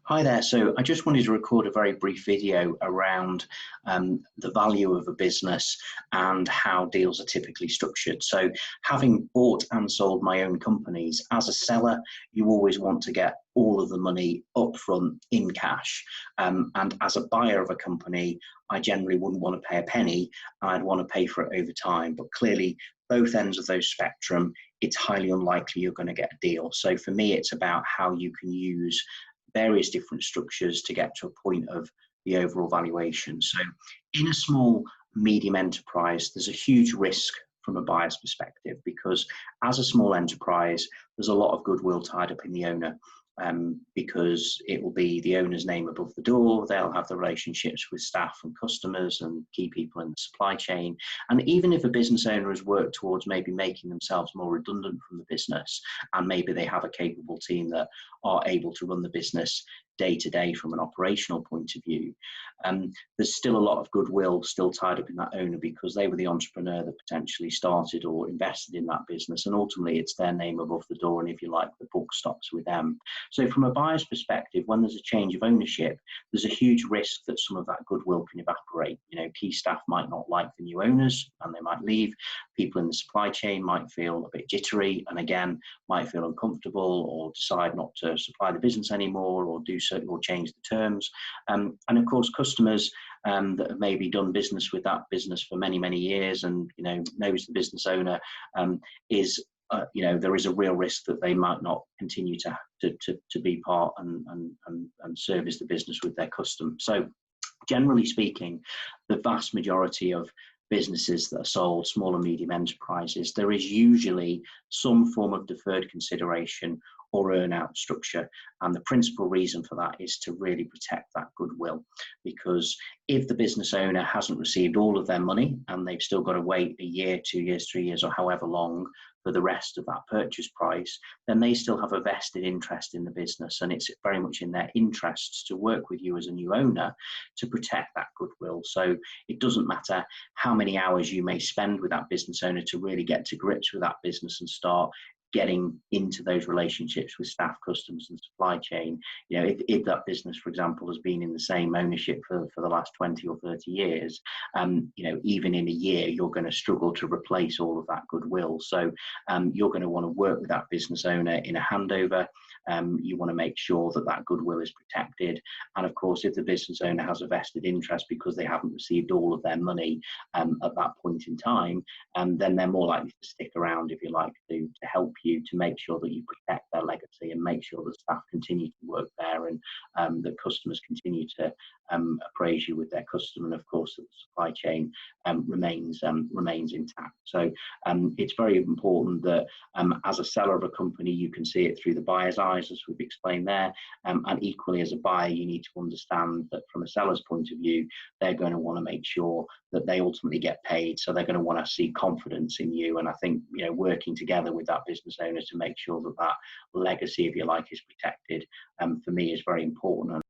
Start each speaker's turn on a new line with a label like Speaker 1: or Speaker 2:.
Speaker 1: Hi there. So I just wanted to record a very brief video around the value of a business and how deals are typically structured. So having bought and sold my own companies, as a seller, you always want to get all of the money up front in cash. And as a buyer of a company, I generally wouldn't want to pay a penny. I'd want to pay for it over time. But clearly, both ends of those spectrum, it's highly unlikely you're going to get a deal. So for me, it's about how you can use various different structures to get to a point of the overall valuation. So in a small, medium enterprise, there's a huge risk from a buyer's perspective, because as a small enterprise, there's a lot of goodwill tied up in the owner. Because it will be the owner's name above the door. They'll have the relationships with staff and customers and key people in the supply chain. And even if a business owner has worked towards maybe making themselves more redundant from the business, and maybe they have a capable team that are able to run the business day to day from an operational point of view, there's still a lot of goodwill still tied up in that owner, because they were the entrepreneur that potentially started or invested in that business, and ultimately it's their name above the door, and if you like, the book stops with them. So from a buyer's perspective, when there's a change of ownership, there's a huge risk that some of that goodwill can evaporate. Key staff might not like the new owners and they might leave. People in the supply chain might feel a bit jittery and again might feel uncomfortable or decide not to supply the business anymore, or do so, or change the terms. And of course, customers that have maybe done business with that business for many, many years and knows the business owner, there is a real risk that they might not continue to be part and service the business with their custom. So generally speaking, the vast majority of businesses that are sold, small and medium enterprises, there is usually some form of deferred consideration or earn-out structure. And the principal reason for that is to really protect that goodwill. Because if the business owner hasn't received all of their money and they've still got to wait a year, 2 years, 3 years, or however long for the rest of that purchase price, then they still have a vested interest in the business. And it's very much in their interests to work with you as a new owner to protect that goodwill. So it doesn't matter how many hours you may spend with that business owner to really get to grips with that business and start getting into those relationships with staff, customers and supply chain. If that business, for example, has been in the same ownership for the last 20 or 30 years, even in a year, you're going to struggle to replace all of that goodwill. So you're going to want to work with that business owner in a handover. You want to make sure that that goodwill is protected. And of course, if the business owner has a vested interest because they haven't received all of their money at that point in time, then they're more likely to stick around, if you like, to help you to make sure that you protect their legacy and make sure that staff continue to work there, and that customers continue to appraise you with their customer, and of course that the supply chain remains intact. So it's very important that as a seller of a company, you can see it through the buyer's eyes, as we've explained there, and equally as a buyer, you need to understand that from a seller's point of view, they're going to want to make sure that they ultimately get paid. So they're going to want to see confidence in you, and I think working together with that business owner to make sure that that legacy, if you like, is protected, for me is very important.